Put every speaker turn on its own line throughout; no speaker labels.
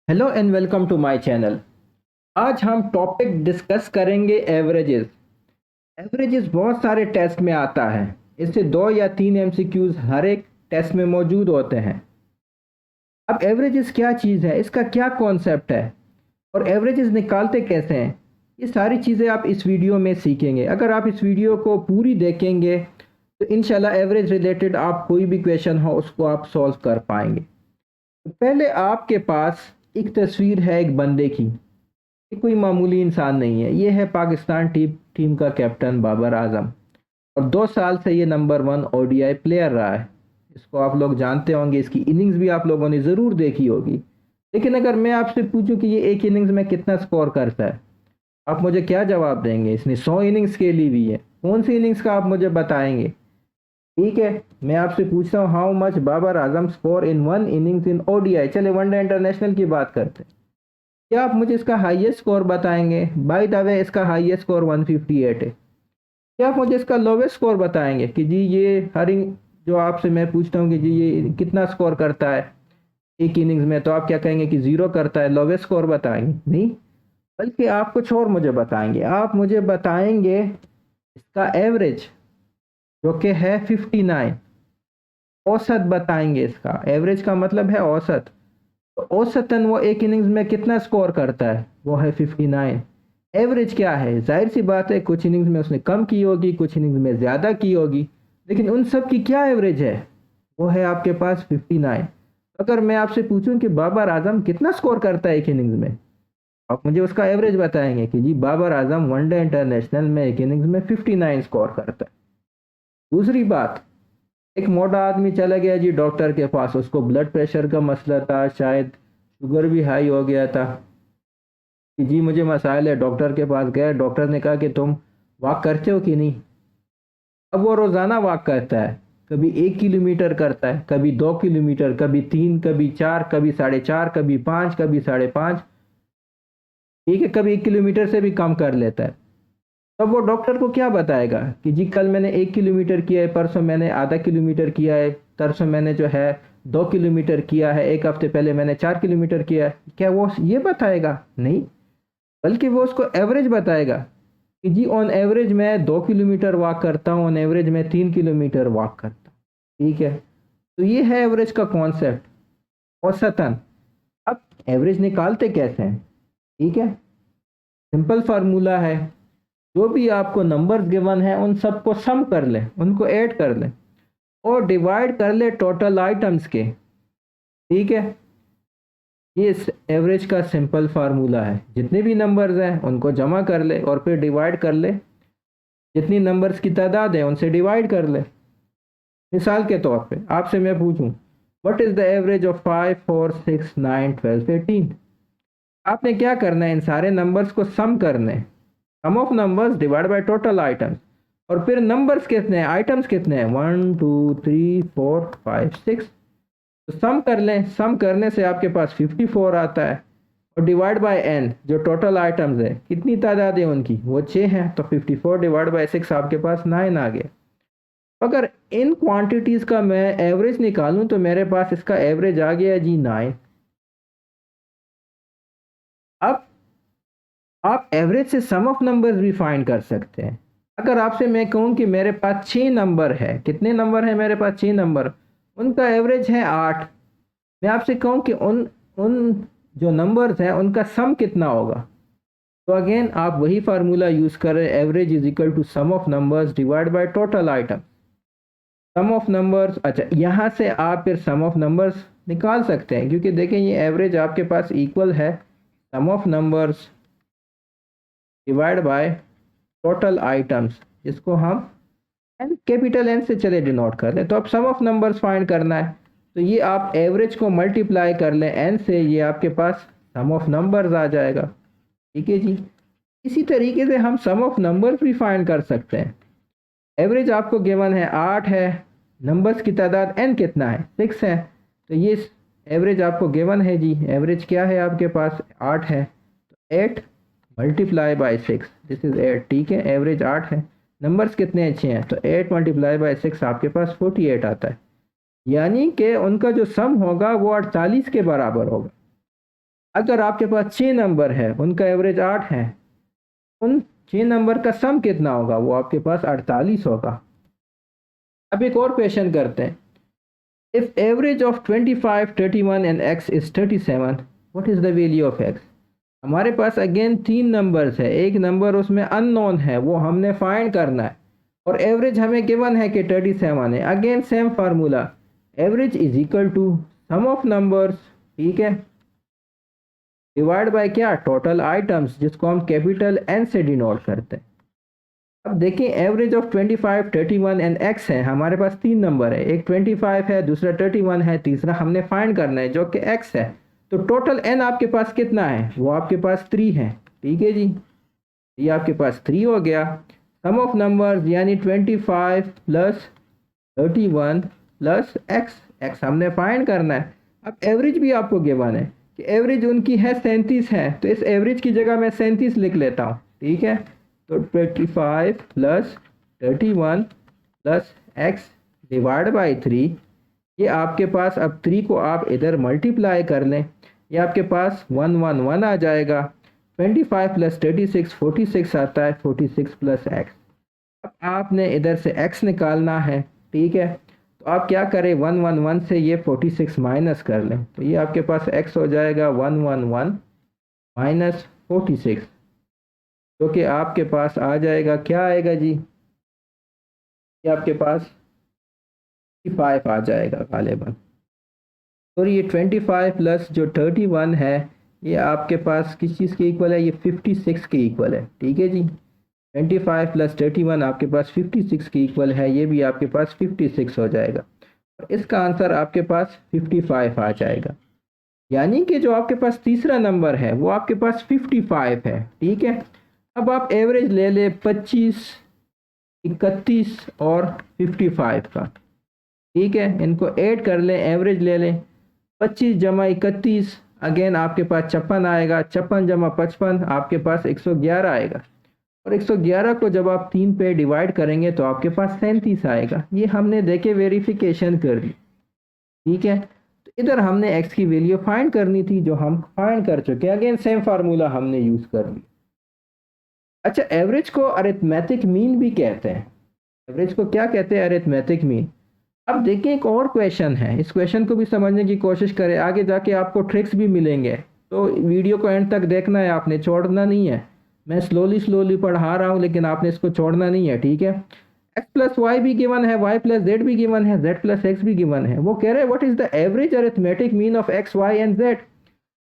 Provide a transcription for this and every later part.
Hello and welcome to my channel. आज हम topic discuss करेंगे एवरेजेस। एवरेजेस बहुत सारे टेस्ट में आता है। इससे 2 या 3 एमसीक्यूज हर एक टेस्ट में मौजूद होते हैं। अब एवरेजेस क्या चीज़ है, इसका क्या कॉन्सेप्ट है और एवरेजेस निकालते कैसे हैं, ये सारी चीज़ें आप इस वीडियो में सीखेंगे। अगर आप इस वीडियो को पूरी देखेंगे तो इंशाल्लाह एवरेज रिलेटेड आप कोई भी क्वेश्चन हो उसको आप सॉल्व कर पाएंगे। तो पहले आपके पास एक तस्वीर है एक बंदे की। ये कोई मामूली इंसान नहीं है, ये है पाकिस्तान टीम का कैप्टन बाबर आजम। और 2 साल से ये नंबर 1 ओडीआई प्लेयर रहा है। इसको आप लोग जानते होंगे, इसकी इनिंग्स भी आप लोगों ने ज़रूर देखी होगी। लेकिन अगर मैं आपसे पूछूं कि ये एक इनिंग्स में कितना स्कोर करता है, आप मुझे क्या जवाब देंगे? इसने 100 इनिंग्स खेली हुई है, कौन सी इनिंग्स का आप मुझे बताएंगे? ठीक है, मैं आपसे पूछता हूँ how much Babar Azam score in 1 innings in ODI. चले वनडे इंटरनेशनल की बात करते हैं। क्या आप मुझे इसका हाईएस्ट स्कोर बताएंगे? बाय द वे इसका हाईएस्ट स्कोर 158 है। क्या आप मुझे इसका लोवेस्ट स्कोर बताएंगे कि जी ये जो आपसे मैं पूछता हूँ कि जी ये कितना स्कोर करता है एक इनिंग्स में, तो आप क्या कहेंगे कि 0 करता है? लोवेस्ट स्कोर बताएंगे? नहीं, बल्कि आप कुछ और मुझे बताएंगे। आप मुझे बताएंगे इसका एवरेज, जो कि है 59। औसत बताएंगे इसका। एवरेज का मतलब है औसत। तो औसतन वो एक इनिंग्स में कितना स्कोर करता है, वो है 59। एवरेज क्या है? जाहिर सी बात है कुछ इनिंग्स में उसने कम की होगी, कुछ इनिंग्स में ज़्यादा की होगी, लेकिन उन सब की क्या एवरेज है? वो है आपके पास 59। अगर मैं आपसे पूछूं कि बाबर आजम कितना स्कोर करता है एक इनिंग्स में, आप मुझे उसका एवरेज बताएंगे कि जी बाबर आजम वनडे इंटरनेशनल में एक इनिंग्स में 59 स्कोर करता है। दूसरी बात, एक मोटा आदमी चला गया जी डॉक्टर के पास, उसको ब्लड प्रेशर का मसला था, शायद शुगर भी हाई हो गया था कि जी मुझे मसाइल है। डॉक्टर के पास गया, डॉक्टर ने कहा कि तुम वॉक करते हो कि नहीं? अब वो रोज़ाना वॉक करता है। कभी 1 किलोमीटर करता है, कभी 2 किलोमीटर, कभी 3, कभी 4, कभी 4.5, कभी 5, कभी 5.5। ठीक है, कभी 1 किलोमीटर से भी कम कर लेता है। तब वो डॉक्टर को क्या बताएगा कि जी कल मैंने 1 किलोमीटर किया है, परसों मैंने आधा किलोमीटर किया है, तरसों मैंने जो है 2 किलोमीटर किया है, एक हफ्ते पहले मैंने 4 किलोमीटर किया है? क्या वो ये बताएगा? नहीं, बल्कि वो उसको एवरेज बताएगा कि जी ऑन एवरेज मैं 2 किलोमीटर वॉक करता हूँ, ऑन एवरेज मैं 3 किलोमीटर वॉक करता हूँ। ठीक है, तो ये है एवरेज का कॉन्सेप्ट, औसतन। अब एवरेज निकालते कैसे हैं? ठीक है, सिंपल फार्मूला है। जो भी आपको नंबर्स गिवन है उन सबको सम कर ले, उनको ऐड कर ले और डिवाइड कर ले टोटल आइटम्स के। ठीक है, ये एवरेज का सिंपल फार्मूला है। जितने भी नंबर्स हैं उनको जमा कर ले और फिर डिवाइड कर ले, जितनी नंबर्स की तादाद है उनसे डिवाइड कर ले। मिसाल के तौर पे आपसे मैं पूछूं what is the average of 5, 4, 6, 9, 12, 18? आपने क्या करना है? इन सारे नंबर्स को सम करने, sum of numbers divide by total items. और फिर नंबर्स कितने हैं, आइटम्स कितने हैं? 1, 2, 3, 4, 5, 6। तो सम कर लें, सम करने से आपके पास 54 आता है। और डिवाइड बाय एन, जो टोटल आइटम्स है, कितनी तादाद है उनकी? वो 6 हैं। तो 54 डिवाइड बाय 6 आपके पास 9 आ गया। अगर इन क्वांटिटीज़ का मैं एवरेज निकालूं तो मेरे पास इसका एवरेज आ गया जी 9। अब आप एवरेज से सम ऑफ नंबर्स भी फाइंड कर सकते हैं। अगर आपसे मैं कहूं कि मेरे पास 6 नंबर है, कितने नंबर है मेरे पास? 6 नंबर, उनका एवरेज है 8। मैं आपसे कहूं कि उन उन जो नंबर्स हैं उनका सम कितना होगा, तो अगेन आप वही फार्मूला यूज़ करें, average is equal to sum of numbers divide by total item. Sum of numbers, अच्छा यहाँ से आप फिर सम ऑफ नंबर्स निकाल सकते हैं, क्योंकि देखें ये एवरेज आपके पास इक्वल है sum of numbers divide by total items, जिसको हम एन, कैपिटल एन से चले डिनोट कर लें। तो अब सम ऑफ नंबर्स फाइंड करना है, तो ये आप एवरेज को मल्टीप्लाई कर लें एन से, ये आपके पास सम ऑफ नंबर्स आ जाएगा। ठीक है जी, इसी तरीके से हम सम ऑफ नंबर्स भी फाइंड कर सकते हैं। एवरेज आपको गिवन है 8 है, नंबर्स की तादाद एन कितना है? 6 है। तो ये एवरेज आपको गिवन है जी। एवरेज क्या है आपके पास? 8 है। तो 8 मल्टीप्लाई बाय 6, दिस इज 8। ठीक है, एवरेज 8 है, नंबर्स कितने अच्छे हैं? तो 8 मल्टीप्लाई बाय 6 आपके पास 48 आता है। यानी कि उनका जो सम होगा वो 48 के बराबर होगा। अगर आपके पास 6 नंबर है, उनका एवरेज 8 है, उन 6 नंबर का सम कितना होगा? वो आपके पास 48 होगा। अब एक और क्वेश्चन करते हैं। If average of 25, 31 and x is 37, what is the value of x? हमारे पास अगेन 3 नंबर्स है, एक नंबर उसमें अननोन है, वो हमने फाइंड करना है, और एवरेज हमें गिवन है कि 37 है। Again same formula, average is equal to sum of numbers, ठीक है, डिवाइड बाय क्या? टोटल आइटम्स, जिसको हम कैपिटल एन से डिनोट करते हैं। अब देखिए एवरेज ऑफ 25, 31 एंड x है, हमारे पास 3 नंबर है, एक 25 है, दूसरा 31 है, तीसरा हमने फाइंड करना है जो कि x है। तो टोटल n आपके पास कितना है? वो आपके पास 3 है, ठीक है जी, ये आपके पास 3 हो गया। सम ऑफ नंबर्स यानी 25 प्लस 31 प्लस x हमने फाइंड करना है। अब एवरेज भी आपको गिवन है कि एवरेज उनकी है 37 है, तो इस एवरेज की जगह मैं 37 लिख लेता हूँ, ठीक है। तो 25 plus 31 plus x divide by 3, ये आपके पास, अब 3 को आप इधर मल्टीप्लाई कर लें, ये आपके पास 111 आ जाएगा। 25 प्लस 36 46 आता है, 46 प्लस x। अब आपने इधर से x निकालना है, ठीक है, तो आप क्या करें, 111 से ये 46 माइनस कर लें, तो ये आपके पास x हो जाएगा 111 माइनस 46, जो कि आपके पास आ जाएगा, क्या आएगा जी, ये आपके पास 5 आ जाएगा गालिबन। और ये 25 प्लस जो 31 है, ये आपके पास किस चीज़ के इक्वल है? ये 56 के इक्वल है, ठीक है जी। 25 प्लस 31 आपके पास 56 के इक्वल है, ये भी आपके पास 56 हो जाएगा, और इसका आंसर आपके पास 55 आ जाएगा। यानी कि जो आपके पास तीसरा नंबर है वो आपके पास 55 है, ठीक है। अब आप एवरेज ले ले 25, 31 और 55 का, ठीक है, इनको ऐड कर लें, एवरेज ले लें। 25 जमा 31, अगेन आपके पास 56 आएगा, 56 जमा 55 आपके पास 111 आएगा, और 111 को जब आप 3 पे डिवाइड करेंगे तो आपके पास 37 आएगा। ये हमने देखे वेरिफिकेशन कर ली, ठीक है। तो इधर हमने x की वैल्यू फाइंड करनी थी, जो हम फाइंड कर चुके हैं, अगेन सेम फार्मूला हमने यूज़ कर लिया। अच्छा, एवरेज को अरिथमेटिक मीन भी कहते हैं। एवरेज को क्या कहते हैं? Arithmetic mean. अब देखिए एक और क्वेश्चन है, इस क्वेश्चन को भी समझने की कोशिश करें, आगे जाके आपको ट्रिक्स भी मिलेंगे, तो वीडियो को एंड तक देखना है, आपने छोड़ना नहीं है। मैं स्लोली पढ़ा रहा हूँ, लेकिन आपने इसको छोड़ना नहीं है, ठीक है। x प्लस वाई भी गिवन है, y प्लस जेड भी गिवन है, z प्लस एक्स भी गिवन है। वो कह रहे हैं what is the average arithmetic mean of x, y and z।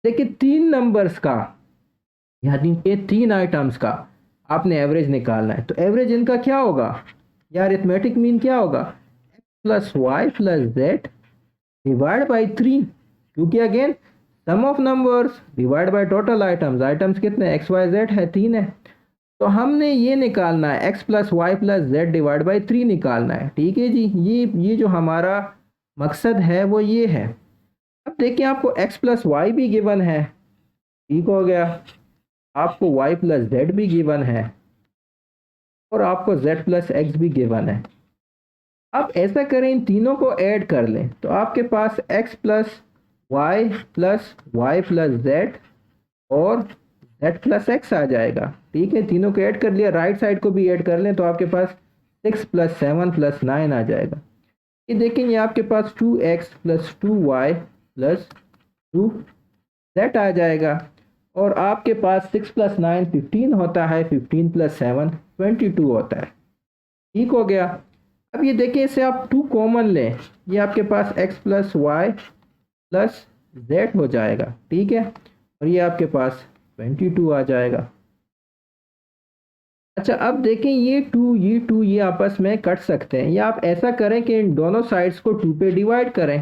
देखिए 3 नंबर्स का, यानी कि 3 आइटम्स का आपने एवरेज निकालना है, तो एवरेज इनका क्या होगा? या अरिथमेटिक मीन क्या होगा? x plus Y plus Z divide by 3, क्योंकि again sum of numbers divide by total items, items कितने? x y z है, 3 है, तो हमने ये निकालना है x plus Y plus Z divide by 3 निकालना है, ठीक है जी। ये जो हमारा मकसद है वो ये है। अब देखिए आपको x प्लस वाई भी गिवन है, ठीक हो गया, आपको y प्लस जेड भी गिवन है, और आपको z प्लस एक्स भी गिवन है। अब ऐसा करें, इन तीनों को ऐड कर लें, तो आपके पास x plus Y plus Z और z प्लस एक्स आ जाएगा, ठीक है। तीनों को ऐड कर लिया, राइट साइड को भी ऐड कर लें, तो आपके पास 6 प्लस 7 प्लस 9 आ जाएगा। ये देखेंगे आपके पास 2x plus 2y plus 2z आ जाएगा, और आपके पास 6 प्लस 9 15 होता है, 15 प्लस 7 22 होता है, ठीक हो गया। अब ये देखिए, इसे आप 2 कॉमन लें, ये आपके पास x plus Y plus Z हो जाएगा, ठीक है, और ये आपके पास 22 आ जाएगा। अच्छा, अब देखें ये 2 ये आपस में कट सकते हैं, या आप ऐसा करें कि इन दोनों साइड्स को 2 पे डिवाइड करें,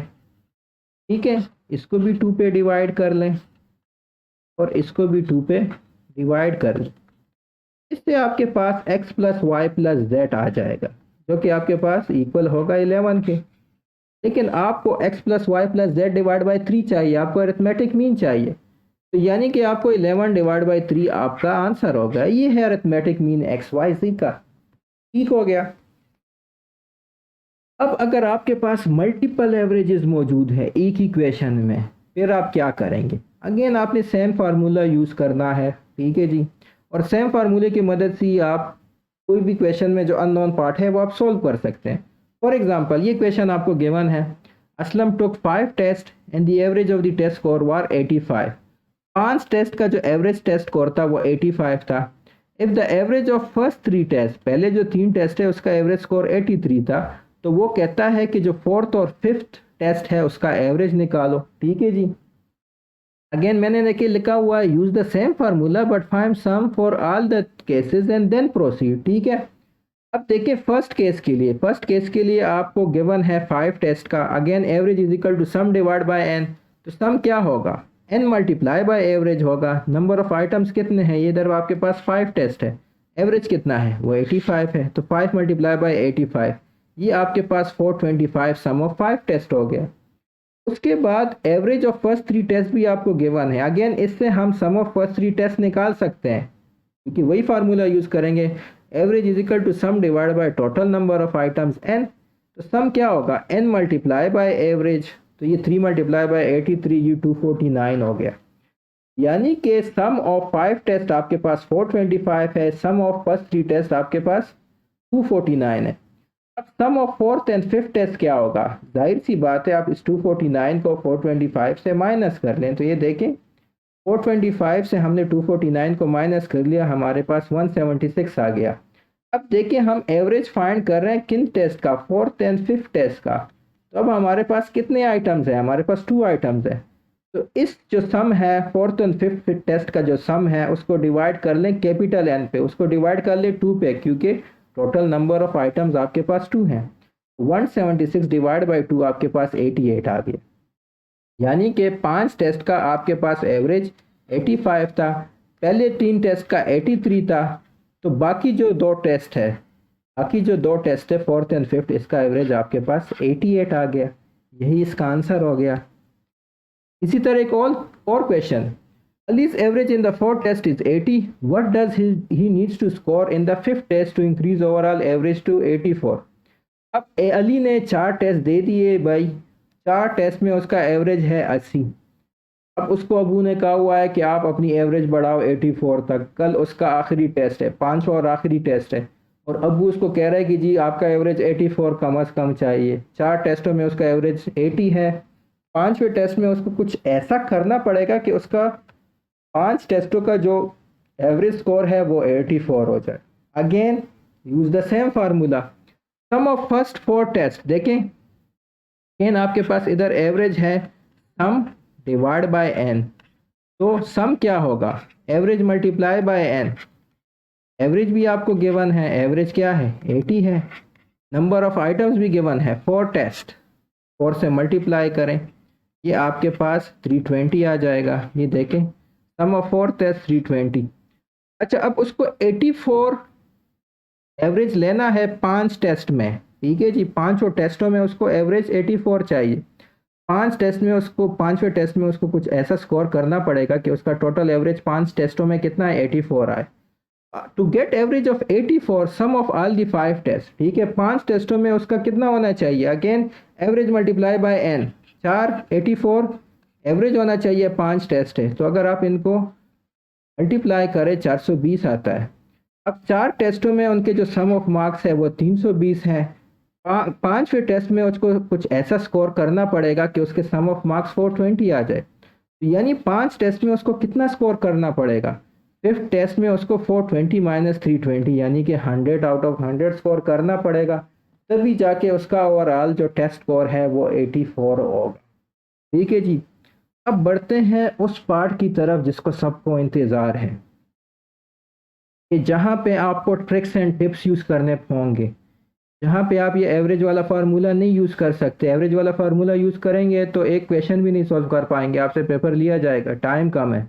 ठीक है, इसको भी 2 पे डिवाइड कर लें और इसको भी 2 पे डिवाइड कर लें। इससे आपके पास x plus Y plus z आ जाएगा, जो कि आपके पास इक्वल होगा 11 के। लेकिन आपको x plus Y plus Z divide by 3 चाहिए, आपको अरिथमेटिक मीन चाहिए, तो यानी कि आपको 11 डिवाइड बाई 3 आपका आंसर होगा। ये है अरिथमेटिक मीन एक्स वाई जी का, ठीक हो गया। अब अगर आपके पास मल्टीपल एवरेजेस मौजूद है एक ही क्वेश्चन में, फिर आप क्या करेंगे? अगेन आपने सेम फार्मूला यूज़ करना है, ठीक है जी। और सेम फार्मूले की मदद से ही आप कोई भी क्वेश्चन में जो अननोन पार्ट है वो आप सोल्व कर सकते हैं। फॉर एग्जांपल ये क्वेश्चन आपको गिवन है, Aslam took 5 test and the average of the test score were 85। 5 test का जो एवरेज टेस्ट स्कोर था वो 85 था। If the average of first 3 test, पहले जो 3 टेस्ट है उसका एवरेज स्कोर 83 था, तो वो कहता है कि जो फोर्थ और फिफ्थ टेस्ट है उसका एवरेज निकालो, ठीक है जी। अगेन मैंने देखिए लिखा हुआ है use the same formula but find sum for all the cases and then proceed, ठीक है। अब देखिए फर्स्ट केस के लिए आपको गिवन है 5 टेस्ट का, again average is equal to sum divide by n. तो सम क्या होगा, एन मल्टीप्लाई बाय एवरेज होगा। नंबर ऑफ आइटम्स कितने हैं, ये इधर आपके पास 5 टेस्ट है, एवरेज कितना है वो 85 है, तो 5 मल्टीप्लाई बाय 85, ये आपके पास 425 सम ऑफ 5 टेस्ट हो गया। उसके बाद एवरेज ऑफ फर्स्ट 3 टेस्ट भी आपको गिवन है, अगेन इससे हम सम ऑफ फर्स्ट 3 टेस्ट निकाल सकते हैं क्योंकि वही फार्मूला यूज़ करेंगे, average is equal to sum divide by total number of items n. तो सम क्या होगा, एन मल्टीप्लाई बाय एवरेज, तो ये 3 मल्टीप्लाई बाय 83, ये 249 हो गया। यानी कि सम ऑफ 5 टेस्ट आपके पास 425 है, सम ऑफ फर्स्ट 3 टेस्ट आपके पास 249 है। अब sum of fourth and fifth test क्या होगा, जाहिर सी बात है आप इस 249 को 425 से माइनस कर लें, तो ये देखें 425 से हमने 249 को माइनस कर लिया, हमारे पास 176 आ गया। अब देखिए हम एवरेज फाइंड कर रहे हैं किन टेस्ट का, फोर्थ एंड फिफ्थ टेस्ट का। तो अब हमारे पास कितने आइटम्स हैं, हमारे पास 2 आइटम्स हैं। तो इस जो सम है फोर्थ एंड फिफ्थ टेस्ट का जो सम है उसको डिवाइड कर लें कैपिटल एन पे, उसको डिवाइड कर लें 2 पे, क्योंकि टोटल नंबर ऑफ आइटम्स आपके पास 2 हैं। 176 डिवाइड बाई 2 आपके पास 88 आ गया। यानी कि 5 टेस्ट का आपके पास एवरेज 85 था, पहले 3 टेस्ट का 83 था, तो बाकी जो 2 टेस्ट है फोर्थ एंड फिफ्थ, इसका एवरेज आपके पास 88 आ गया। यही इसका आंसर हो गया। इसी तरह एक और question, Ali's average in the fourth test is 80. What does he needs to score in the fifth test to increase overall average to 84? अब अली ने 4 टेस्ट दे दिए भाई, 4 टेस्ट में उसका एवरेज है 80। अब उसको अबू ने कहा हुआ है कि आप अपनी एवरेज बढ़ाओ 84 तक, कल उसका आखिरी टेस्ट है, 5वां और आखिरी टेस्ट है, और अबू उसको कह रहा है कि जी आपका एवरेज 84 कम अज़ कम चाहिए। 4 टेस्टों में उसका एवरेज 80 है, 5वें टेस्ट में उसको कुछ ऐसा करना पड़ेगा कि उसका 5 टेस्टों का जो एवरेज स्कोर है वो 84 हो जाए। Again use the same formula, sum of first 4 test, देखें अगेन आपके पास इधर एवरेज है सम डिवाइड बाय एन, तो सम क्या होगा, average multiply by n. Average भी आपको गिवन है, एवरेज क्या है 80 है, नंबर ऑफ आइटम्स भी गिवन है 4 टेस्ट, 4 से मल्टीप्लाई करें, ये आपके पास 320 आ जाएगा। ये देखें सम ऑफ 4 टेस्ट 320। अच्छा अब उसको 84 एवरेज लेना है 5 टेस्ट में, ठीक है जी, 5 टेस्टों में उसको एवरेज 84 चाहिए। 5 टेस्ट में उसको 5वें टेस्ट में उसको कुछ ऐसा स्कोर करना पड़ेगा कि उसका टोटल एवरेज 5 टेस्टों में कितना है 84 आए। To get average of 84 sum of all the 5 test, ठीक है, 5 टेस्टों में उसका कितना होना चाहिए, again average multiply by n, 4 84 average होना चाहिए, 5 टेस्ट है, तो अगर आप इनको मल्टीप्लाई करें 420 आता है। अब 4 टेस्टों में उनके जो सम ऑफ मार्क्स है वो 320 है। 5वें टेस्ट में उसको कुछ ऐसा स्कोर करना पड़ेगा कि उसके सम ऑफ मार्क्स 420 आ जाए, तो यानी 5 टेस्ट में उसको कितना स्कोर करना पड़ेगा, 5th टेस्ट में उसको 420 माइनस 320 यानी कि 100 आउट ऑफ 100 स्कोर करना पड़ेगा, तभी जाके उसका ओवरऑल जो टेस्ट स्कोर है वो 84 होगा। ठीक है जी, अब बढ़ते हैं उस पार्ट की तरफ जिसको सबको इंतज़ार है, कि जहाँ पे आपको ट्रिक्स एंड टिप्स यूज़ करने होंगे, जहाँ पे आप ये एवरेज वाला फार्मूला नहीं यूज़ कर सकते। एवरेज वाला फार्मूला यूज़ करेंगे तो एक क्वेश्चन भी नहीं सॉल्व कर पाएंगे, आपसे पेपर लिया जाएगा, टाइम कम है।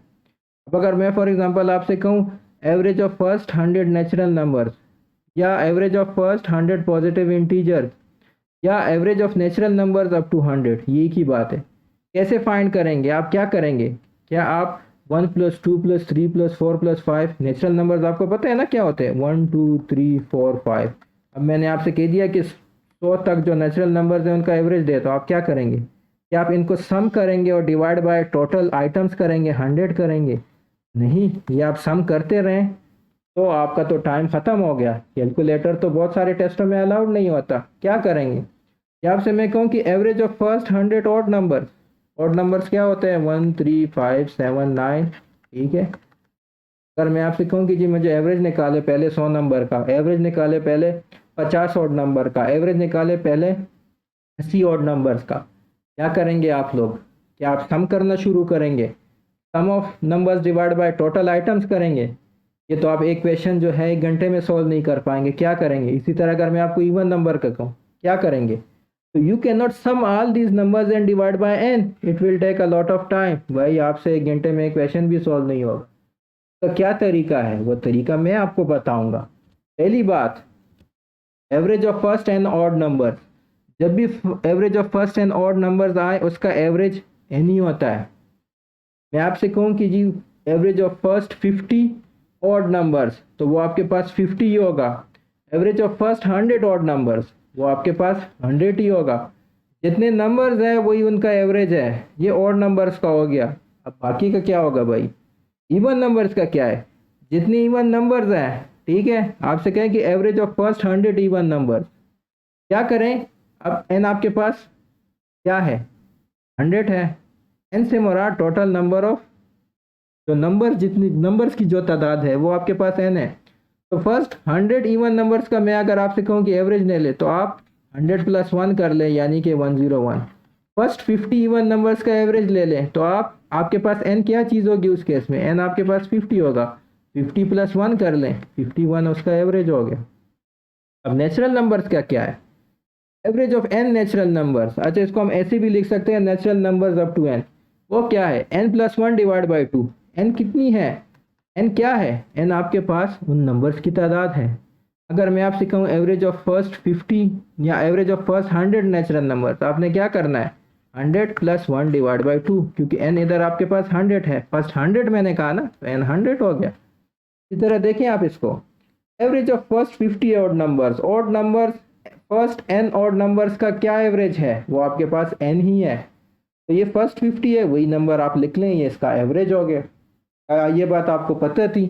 अब अगर मैं फॉर एग्जांपल आपसे कहूँ average of first 100 natural numbers, या average of first 100 positive integers, या average of natural numbers up to 100, ये की बात है। कैसे फाइंड करेंगे, आप क्या करेंगे, क्या आप 1 + 2 + 3 + 4 + 5 नेचुरल नंबर्स आपको पता है ना क्या होते हैं, 1 2 3 4 5। अब मैंने आपसे कह दिया कि 100 तक जो नेचुरल नंबर्स हैं उनका एवरेज दे, तो आप क्या करेंगे, क्या आप इनको सम करेंगे और डिवाइड बाय टोटल आइटम्स करेंगे, 100 करेंगे? नहीं, ये आप सम करते रहें तो आपका तो टाइम ख़त्म हो गया। कैलकुलेटर तो बहुत सारे टेस्टों में अलाउड नहीं होता। क्या करेंगे? या आपसे मैं कहूँ कि average of first 100 odd numbers क्या होते हैं? 1 3 5 7 9। ठीक है, अगर मैं आपसे कहूँ कि जी मुझे एवरेज निकाले पहले 100 नंबर का, एवरेज निकाले पहले 50 ऑड नंबर का, एवरेज निकाले पहले 80 ऑड नंबर्स का, क्या करेंगे आप लोग? क्या आप सम करना शुरू करेंगे? Sum of numbers divide by total items करेंगे? ये तो आप एक क्वेश्चन जो है 1 घंटे में सॉल्व नहीं कर पाएंगे। क्या करेंगे? इसी तरह अगर मैं आपको इवन नंबर का कहूँ, क्या करेंगे? तो you can not sum all these numbers and divide by n, it will take a lot of time. भाई आपसे 1 घंटे में एक क्वेश्चन भी सॉल्व नहीं होगा। तो क्या तरीका है? वो तरीका मैं आपको बताऊंगा। पहली बात, average of first and odd number. जब भी average of first and odd numbers आए उसका एवरेज एन ही होता है। मैं आपसे कहूँ कि जी average of first 50 odd numbers, तो वो आपके पास 50 ही होगा। Average of first 100 odd numbers, वो आपके पास 100 ही होगा। जितने नंबर्स हैं वही उनका एवरेज है। ये ऑड नंबर्स का हो गया। अब बाकी का क्या होगा भाई? इवन नंबर्स का क्या है? जितने इवन नंबर्स हैं, ठीक है, आपसे कहें कि average of first 100 even numbers, क्या करें? अब एन आपके पास क्या है? 100 है। एन से मुराद टोटल नंबर ऑफ, जो नंबर, जितनी नंबर्स की जो तादाद है वो आपके पास एन है। तो फर्स्ट 100 इवन नंबर्स का मैं अगर आपसे कहूँ कि एवरेज ले ले, तो आप 100 + 1 कर लें, यानी कि 101। फर्स्ट 50 इवन नंबर्स का एवरेज ले लें, तो आपके पास एन क्या चीज़ होगी उस केस में? एन आपके पास 50 होगा। 50 + 1 कर लें, 51 उसका एवरेज हो गया। अब नेचुरल नंबर्स का क्या है? Average of n natural numbers. अच्छा, इसको हम ऐसे भी लिख सकते हैं, natural numbers up to n. वो क्या है? n + 1 divide by 2। एन कितनी है? एन क्या है? एन आपके पास उन नंबर्स की तादाद है। अगर मैं आपसे कहूँ एवरेज ऑफ फर्स्ट 50 या average of first 100 natural number, तो आपने क्या करना है? 100 + 1 डिवाइड बाई 2, क्योंकि एन इधर आपके पास 100 है। फर्स्ट 100 मैंने कहा ना, तो एन 100 हो गया। इसी तरह देखें आप इसको, average of first 50 odd numbers, first n odd numbers का क्या एवरेज है? वो आपके पास एन ही है। तो ये फर्स्ट 50 है, वही नंबर आप लिख लें, ये इसका एवरेज हो गया। ये बात आपको पता थी?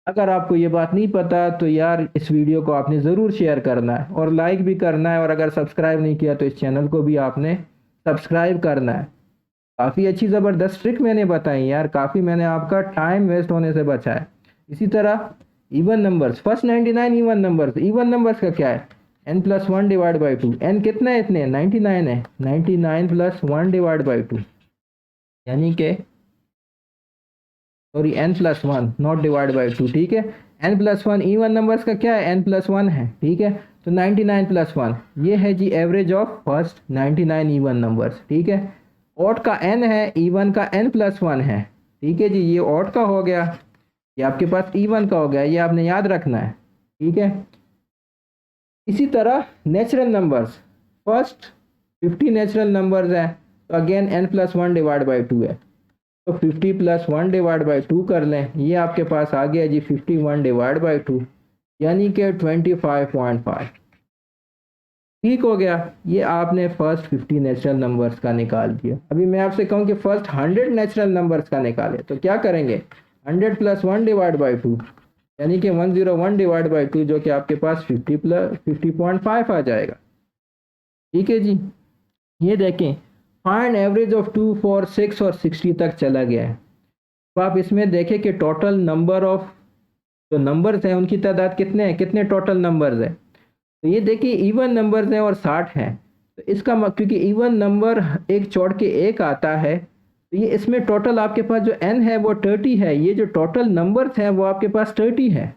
अगर आपको ये बात नहीं पता तो यार इस वीडियो को आपने ज़रूर शेयर करना है और लाइक भी करना है, और अगर सब्सक्राइब नहीं किया तो इस चैनल को भी आपने सब्सक्राइब करना है। काफ़ी अच्छी ज़बरदस्त ट्रिक मैंने बताई यार, काफ़ी मैंने आपका टाइम वेस्ट होने से बचाया। इसी तरह even numbers, first 99 even numbers का क्या है? n + 1 divide by 2। एन कितना है? इतने 99 है। 99 + 1 डिवाइड बाई 2, यानी कि sorry n + 1 not divide by 2। ठीक है, n + 1 इवन नंबर्स का क्या है? n + 1 है। ठीक है, तो 99 + 1 ये है जी average of first 99 even numbers. ठीक है, ऑड का n है, इवन का n + 1 है। ठीक है जी, ये ऑड का हो गया, ये आपके पास इवन का हो गया, ये आपने याद रखना है। ठीक है, इसी तरह natural numbers, first 50 natural numbers हैं, तो अगेन n + 1 डिवाइड बाई 2 है। तो 50 + 1 डिवाइड बाई 2 कर लें, ये आपके पास आ गया जी 51 डिवाइड बाई 2, यानी कि 25.5। ठीक हो गया, ये आपने फर्स्ट 50 नेचुरल नंबर्स का निकाल दिया। अभी मैं आपसे कहूँ कि फर्स्ट 100 नेचुरल नंबर्स का निकाले, तो क्या करेंगे? 100 + 1 डिवाइड बाई 2, यानी कि 101 डिवाइड बाई 2, जो कि आपके पास 50.5 आ जाएगा। ठीक है जी, ये देखें, फाइंड एवरेज ऑफ 2 4 6 और 60 तक चला गया है। तो आप इसमें देखें कि टोटल नंबर ऑफ जो नंबर्स हैं उनकी तादाद कितने हैं, कितने टोटल नंबर्स हैं? तो ये देखिए इवन नंबर्स हैं और 60 हैं। तो इसका क्योंकि इवन नंबर एक छोड़ के एक आता है, तो ये इसमें टोटल आपके पास जो n है वो 30 है। ये जो टोटल नंबर्स हैं वो आपके पास 30 है।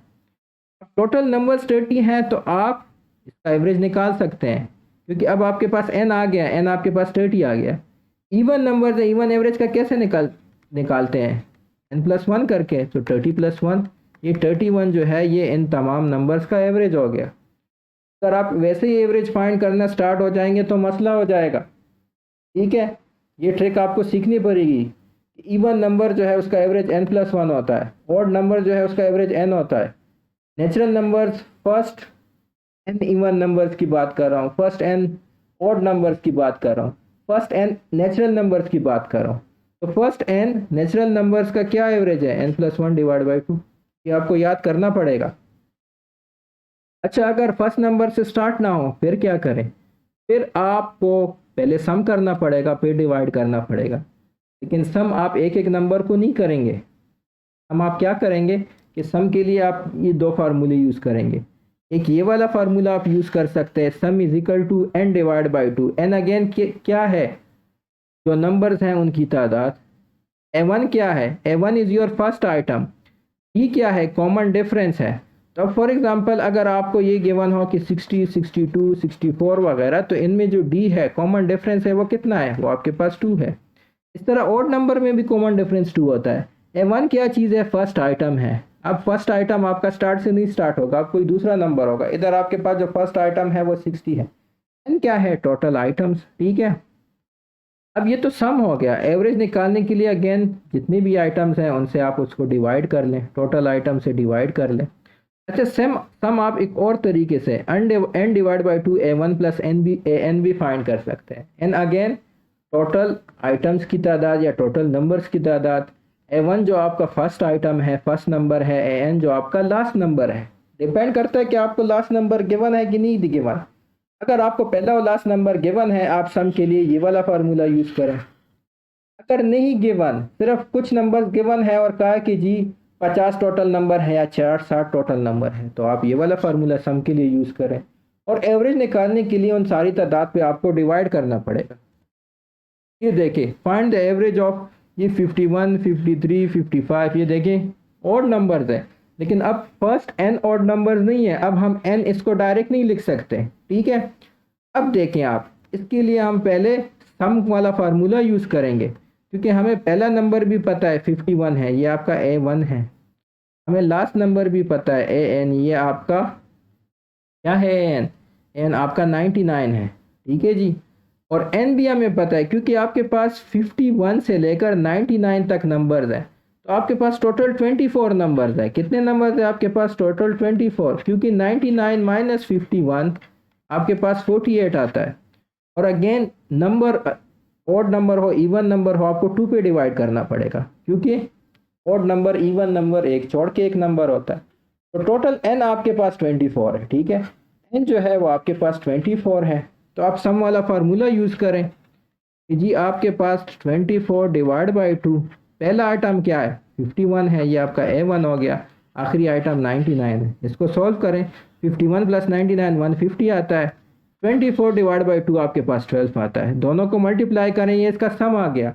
टोटल नंबर्स 30 हैं, तो आप इसका एवरेज निकाल सकते हैं, क्योंकि अब आपके पास n आ गया, n आपके पास 30 आ गया। इवन नंबर्स है, इवन एवरेज का कैसे निकालते हैं? n + 1 करके। तो 30 + 1, ये 31 जो है ये इन तमाम नंबर्स का एवरेज हो गया। अगर आप वैसे ही एवरेज फाइंड करना स्टार्ट हो जाएंगे तो मसला हो जाएगा। ठीक है, ये ट्रिक आपको सीखनी पड़ेगी। इवन नंबर जो है उसका एवरेज n + 1 होता है, ऑड नंबर जो है उसका एवरेज n होता है। Natural numbers, first n even numbers की बात कर रहा हूँ, फर्स्ट n ऑड नंबर्स की बात कर रहा हूँ। फर्स्ट एन नेचुरल नंबर्स की बात कर रहा हूँ। तो फर्स्ट एन नेचुरल नंबर्स का क्या एवरेज है, n+1 डिवाइड बाई 2। ये आपको याद करना पड़ेगा। अच्छा, अगर फर्स्ट नंबर से स्टार्ट ना हो फिर क्या करें? फिर आपको पहले सम करना पड़ेगा, फिर डिवाइड करना पड़ेगा। लेकिन सम आप एक एक नंबर को नहीं करेंगे। हम आप क्या करेंगे कि सम के लिए आप ये दो फार्मूले यूज़ करेंगे। एक ये वाला फार्मूला आप यूज़ कर सकते हैं, sum is equal to n divide by 2। n again क्या है, जो नंबर्स हैं उनकी तादाद। a1 क्या है, a1 is your first item. ये क्या है, कॉमन डिफरेंस है। तो फॉर एग्जांपल अगर आपको ये गिवन हो कि 60, 62, 64 वगैरह, तो इनमें जो d है कॉमन डिफरेंस है वो कितना है, वो आपके पास 2 है। इस तरह ऑड नंबर में भी कॉमन डिफरेंस 2 होता है। a1 क्या चीज़ है, फर्स्ट आइटम है। अब फर्स्ट आइटम आपका स्टार्ट से नहीं स्टार्ट होगा, अब कोई दूसरा नंबर होगा। इधर आपके पास जो फर्स्ट आइटम है वो 60 है। n क्या है, टोटल आइटम्स, ठीक है। अब ये तो सम हो गया। एवरेज निकालने के लिए अगेन जितने भी आइटम्स हैं उनसे आप उसको डिवाइड कर लें, टोटल आइटम से डिवाइड कर लें। अच्छा, सम आप एक और तरीके से n divide by 2 a1 plus an भी फाइंड कर सकते हैं। n अगेन टोटल आइटम्स की तादाद या टोटल नंबर्स की तादाद। a1 जो आपका फर्स्ट आइटम है, फर्स्ट नंबर है। an जो आपका लास्ट नंबर है। डिपेंड करता है कि आपको लास्ट नंबर गिवन है कि नहीं गिवन। अगर आपको पहला और लास्ट नंबर गिवन है, आप सम के लिए ये वाला फार्मूला यूज़ करें। अगर नहीं गिवन, सिर्फ कुछ नंबर गिवन है और कहा कि जी 50 टोटल नंबर है या 60 टोटल नंबर है, तो आप ये वाला फार्मूला सम के लिए यूज़ करें। और एवरेज निकालने के लिए उन सारी तादाद पे आपको डिवाइड करना पड़ेगा। ये देखें, फाइंड द एवरेज ऑफ ये 51, 53, 55, ये देखें ऑड नंबर्स हैं। लेकिन अब फर्स्ट n ऑड नंबर्स नहीं है, अब हम n इसको डायरेक्ट नहीं लिख सकते, ठीक है। अब देखें आप, इसके लिए हम पहले सम वाला फार्मूला यूज़ करेंगे, क्योंकि हमें पहला नंबर भी पता है 51 है, ये आपका a1 है। हमें लास्ट नंबर भी पता है an, ये आपका क्या है, an आपका 99 है, ठीक है जी। और n भी हमें पता है क्योंकि आपके पास 51 से लेकर 99 तक नंबर्स हैं। तो आपके पास टोटल 24 नंबर्स है। कितने नंबर्स है आपके पास, टोटल 24, क्योंकि 99 माइनस 51 आपके पास 48 आता है। और अगेन नंबर ऑड नंबर हो इवन नंबर हो, आपको 2 पे डिवाइड करना पड़ेगा, क्योंकि ऑड नंबर इवन नंबर एक छोड़ के एक नंबर होता है। तो टोटल n आपके पास 24 है, ठीक है। n जो है वो आपके पास 24 है। तो आप सम वाला फार्मूला यूज़ करें कि जी आपके पास 24 डिवाइड बाई 2, पहला आइटम क्या है 51 है, ये आपका a1 हो गया। आखिरी आइटम 99 है। इसको सॉल्व करें, 51 प्लस 99 150 आता है। 24 डिवाइड बाई 2 आपके पास 12 आता है। दोनों को मल्टीप्लाई करें, ये इसका सम आ गया।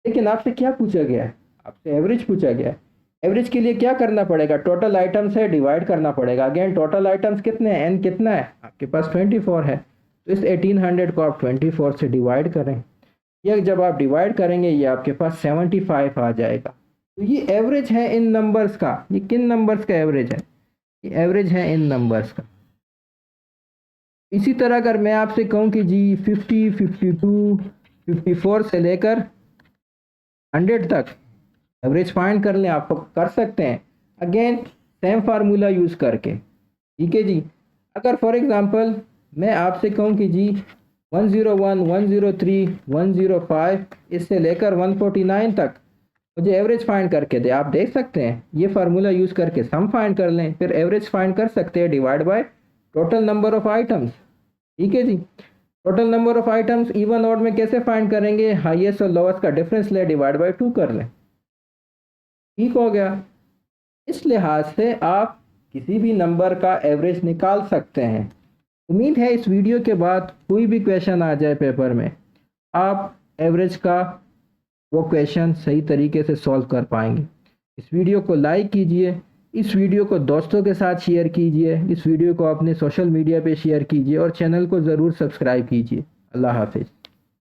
लेकिन आपसे क्या पूछा गया है, आपसे एवरेज पूछा गया है। एवरेज के लिए क्या करना पड़ेगा, टोटल आइटम से डिवाइड करना पड़ेगा। अगेन टोटल आइटम्स कितने हैं, n कितना है, आपके पास 24 है। तो इस 1800 को आप 24 से डिवाइड करें। ये जब आप डिवाइड करेंगे ये आपके पास 75 आ जाएगा। तो ये एवरेज है इन नंबर्स का। ये किन नंबर्स का एवरेज है, ये एवरेज है इन नंबर्स का। इसी तरह अगर मैं आपसे कहूँ कि जी 50, 52, 54 से लेकर 100 तक एवरेज फाइंड कर लें, आप कर सकते हैं अगेन सेम फार्मूला यूज़ करके, ठीक है जी। अगर फॉर एग्जांपल मैं आपसे कहूँ कि जी 101, 103, 105 इससे लेकर 149 तक मुझे एवरेज फाइंड करके दे, आप देख सकते हैं ये फार्मूला यूज़ करके सम फाइंड कर लें, फिर एवरेज फाइंड कर सकते हैं divide by total number of items, ठीक है जी। Total number of items even odd में कैसे फाइंड करेंगे, हाईएस्ट और लोवेस्ट का डिफरेंस ले डिवाइड बाय 2 कर लें, ठीक हो गया। इस लिहाज से आप किसी भी नंबर का एवरेज निकाल सकते हैं। उम्मीद है इस वीडियो के बाद कोई भी क्वेश्चन आ जाए पेपर में, आप एवरेज का वो क्वेश्चन सही तरीके से सॉल्व कर पाएंगे। इस वीडियो को लाइक कीजिए, इस वीडियो को दोस्तों के साथ शेयर कीजिए, इस वीडियो को अपने सोशल मीडिया पे शेयर कीजिए और चैनल को ज़रूर सब्सक्राइब कीजिए। अल्लाह हाफिज़।